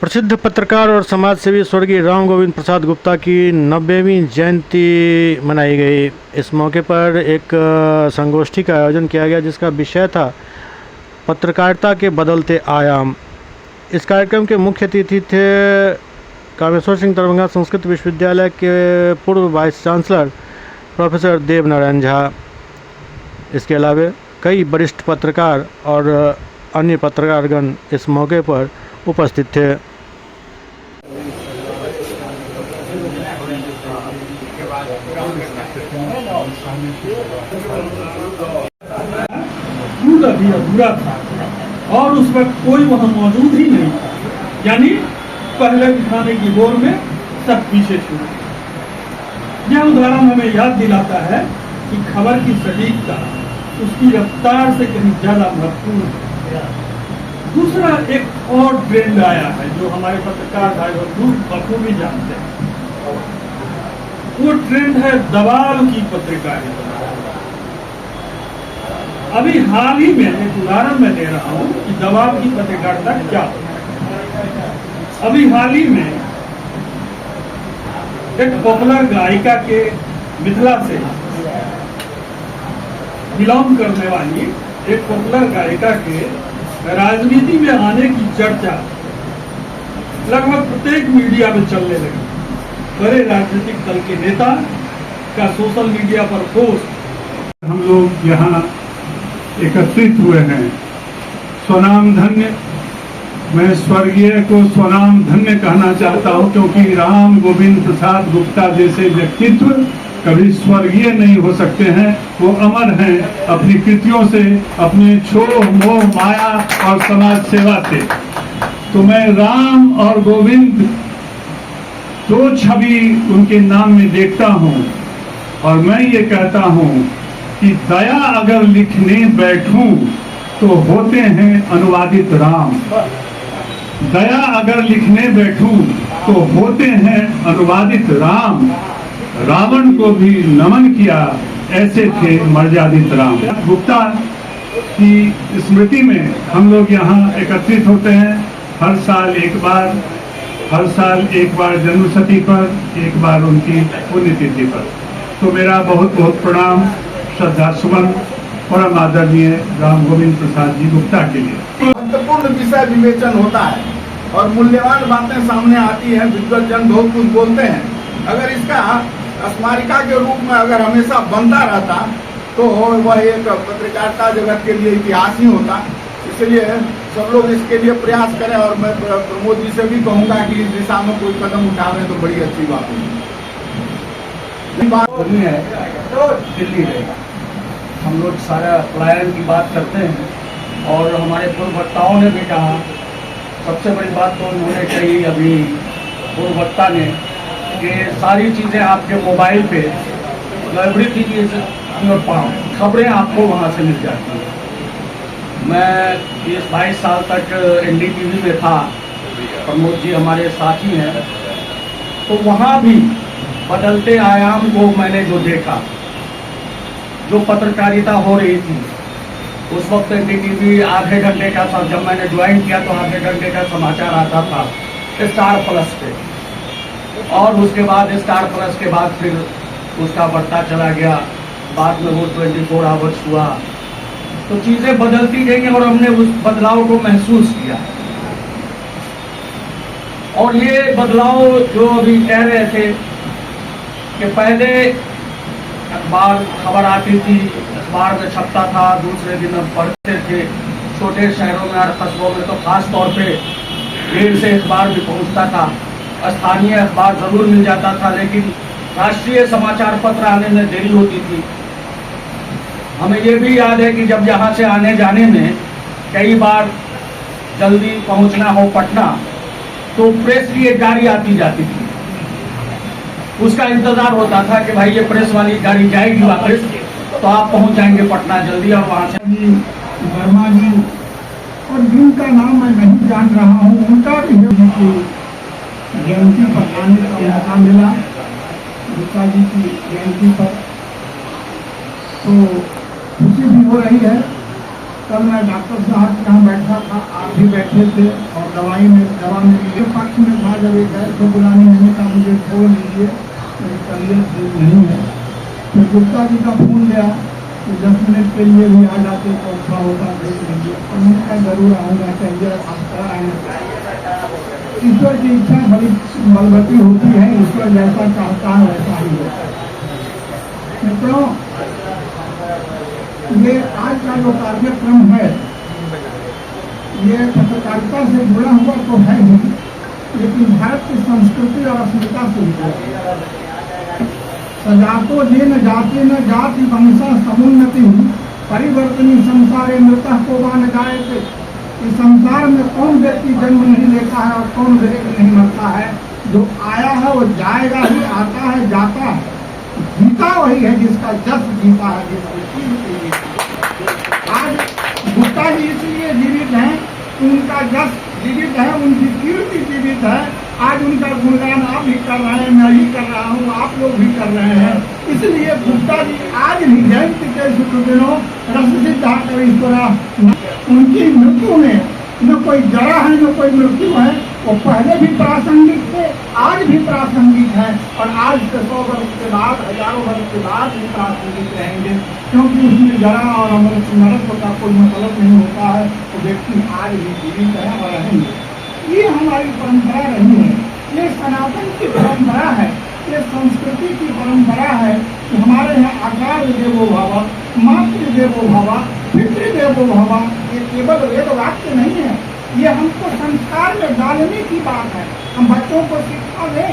प्रसिद्ध पत्रकार और समाजसेवी स्वर्गीय राम गोविंद प्रसाद गुप्ता की 90वीं जयंती मनाई गई। इस मौके पर एक संगोष्ठी का आयोजन किया गया जिसका विषय था पत्रकारिता के बदलते आयाम। इस कार्यक्रम के मुख्य अतिथि थे कामेश्वर सिंह दरभंगा संस्कृत विश्वविद्यालय के पूर्व vice chancellor professor Devnarayan Jha. इसके अलावा कई वरिष्ठ पत्रकार और अन्य पत्रकारगण इस मौके पर उपस्थित थे। अधूरा था और उस वक्त कोई वहाँ मौजूद ही नहीं था, यानी पहले दिखाने की दौर में सब पीछे छूट। यह उदाहरण हमें याद दिलाता है कि खबर की सटीकता उसकी रफ्तार से कहीं ज्यादा महत्वपूर्ण है। दूसरा एक और ट्रेंड आया है जो हमारे पत्रकार भाई और बखूबी जानते हैं। वो ट्रेंड है दबाव की पत्रकारिता। अभी हाल ही में एक उदाहरण मैं दे रहा हूं कि दबाव की पत्रकारिता क्या है। अभी हाल ही में एक पॉपुलर गायिका के मिथिला से बिलोंग करने वाली एक पॉपुलर गायिका के राजनीति में आने की चर्चा लगभग प्रत्येक मीडिया में चलने लगी। बड़े राजनीतिक दल के नेता का सोशल मीडिया पर पोस्ट। हम लोग यहाँ एकत्रित हुए हैं। स्वनाम धन्य, मैं स्वर्गीय को स्वनाम धन्य कहना चाहता हूँ क्योंकि राम गोविंद प्रसाद गुप्ता जैसे व्यक्तित्व कभी स्वर्गीय नहीं हो सकते हैं। वो अमर हैं अपनी कृतियों से, अपने छोह मोह माया और समाज सेवा से। तो मैं राम और गोविंद दो छवि उनके नाम में देखता हूँ और मैं ये कहता हूँ कि दया अगर लिखने बैठूं तो होते हैं अनुवादित राम। दया अगर लिखने बैठूं तो होते हैं अनुवादित राम। रावण को भी नमन किया, ऐसे थे मर्यादित राम। गुप्ता की स्मृति में हम लोग यहाँ एकत्रित होते हैं। हर साल एक बार जन्मशती पर, एक बार उनकी पुण्यतिथि पर। तो मेरा बहुत बहुत प्रणाम श्रद्धा सुमन परम आदरणीय राम गोविंद प्रसाद जी गुप्ता के लिए। महत्वपूर्ण विषय विवेचन होता है और मूल्यवान बातें सामने आती हैं। विद्वत जन बहुत कुछ बोलते हैं। अगर इसका स्मारिका के रूप में अगर हमेशा बनता रहता तो वह एक पत्रकारिता जगत के लिए इतिहास ही होता। इसलिए सब लोग इसके लिए प्रयास करें और मैं प्रमोद जी से भी कहूँगा कि इस दिशा में कोई कदम उठावें तो बड़ी अच्छी बात होगी। दिल्ली है, हम लोग सारा पलायन की बात करते हैं और हमारे पूर्व वक्ताओं ने भी कहा। सबसे बड़ी बात तो उन्होंने कही अभी पूर्व वक्ता ने कि सारी चीज़ें आपके मोबाइल पे everything is on your palm, खबरें आपको वहाँ से मिल जाती हैं। मैं 22 साल तक NDTV में था, प्रमोद जी हमारे साथी हैं, तो वहाँ भी बदलते आयाम को मैंने जो देखा, जो पत्रकारिता हो रही थी उस वक्त NDTV आधे घंटे का था। जब मैंने ज्वाइन किया तो आधे घंटे का समाचार आता था स्टार प्लस पे और उसके बाद स्टार प्लस के बाद फिर उसका बढ़ता चला गया। बाद में वो 24 आवर्स हुआ। तो चीज़ें बदलती गई और हमने उस बदलाव को महसूस किया। और ये बदलाव जो अभी कह रहे थे कि पहले अखबार खबर आती थी, अखबार में छपता था, दूसरे दिन हम पढ़ते थे। छोटे शहरों में और कस्बों में तो खास तौर पे देर से अखबार भी पहुंचता था। स्थानीय अखबार जरूर मिल जाता था लेकिन राष्ट्रीय समाचार पत्र आने में देरी होती थी। हमें ये भी याद है कि जब यहाँ से आने जाने में कई बार जल्दी पहुँचना हो पटना तो प्रेस की एक गाड़ी आती जाती थी। उसका इंतजार होता था कि भाई ये प्रेस वाली गाड़ी जाएगी वापस तो आप पहुंच जाएंगे पटना जल्दी। और वहां से वर्मा जी और जिनका नाम मैं नहीं जान रहा हूँ, उनका भी जयंती पर आने का मौका मिला, गुप्ता जी की जयंती पर। तो खुशी भी हो रही है कल मैं डॉक्टर साहब के यहाँ बैठा था, आप भी बैठे थे और दवा मेरी ये पक्ष में था। जब एक गैर को बुलाने मैंने कहा मुझे छोड़ लीजिए, मेरी तबीयत ठीक नहीं है। फिर गुप्ता जी का फोन गया कि 10 मिनट के लिए भी आ जाते तो अच्छा होता, देख लीजिए। और मैंने कहा जरूर आऊँगा, चाहिए आपका आना। ईश्वर की इच्छा बड़ी बलवती होती है, ईश्वर जैसा चाहता है वैसा ही होता है। मित्रों, ये आज का जो कार्यक्रम है ये पत्रकारिता से जुड़ा हुआ तो है ही, लेकिन भारत की संस्कृति और अस्मिता से जुड़ा है। सजातो जे न जाति न जाति वंशा समुन्नति परिवर्तनी संसारे मृतः को न जाए थे। इस संसार में कौन व्यक्ति जन्म नहीं लेता है और कौन व्यक्ति नहीं मरता है। जो आया है वो जाएगा ही, आता है जाता है। जीता वही है जिसका जस जीता है, जिसकी कीर्ति जीती है। आज गुप्ता जी इसलिए जीवित हैं, उनका जस जीवित है, उनकी कीर्ति जीवित है। आज उनका गुणगान आप भी कर रहे हैं, मैं भी कर रहा हूँ, आप लोग भी कर रहे हैं। इसलिए गुप्ता जी आज भी जयंती के शुभ दिनों रस सिद्धार्थीश्वरा, उनकी मृत्यु में न कोई जरा है न कोई मृत्यु है। वो पहले भी प्रासंगिक थे, आज भी प्रासंगिक है और आज से 100 वर्ष के बाद, हजारों वर्ष के बाद भी प्रासंगिक रहेंगे, क्योंकि उसमें जरा और मृत्यु का कोई मतलब नहीं होता है। वो व्यक्ति आज भी जीवित है और रहेंगे। ये हमारी परंपरा रही है, ये सनातन की परंपरा है, ये संस्कृति की परंपरा है कि हमारे यहाँ आचार्य देवो भव, मातृ देवो भव, पितृ देवो भव, ये केवल वेद वाक्य नहीं है, ये हमको संस्कार में डालने की बात है। हम बच्चों को शिक्षा दें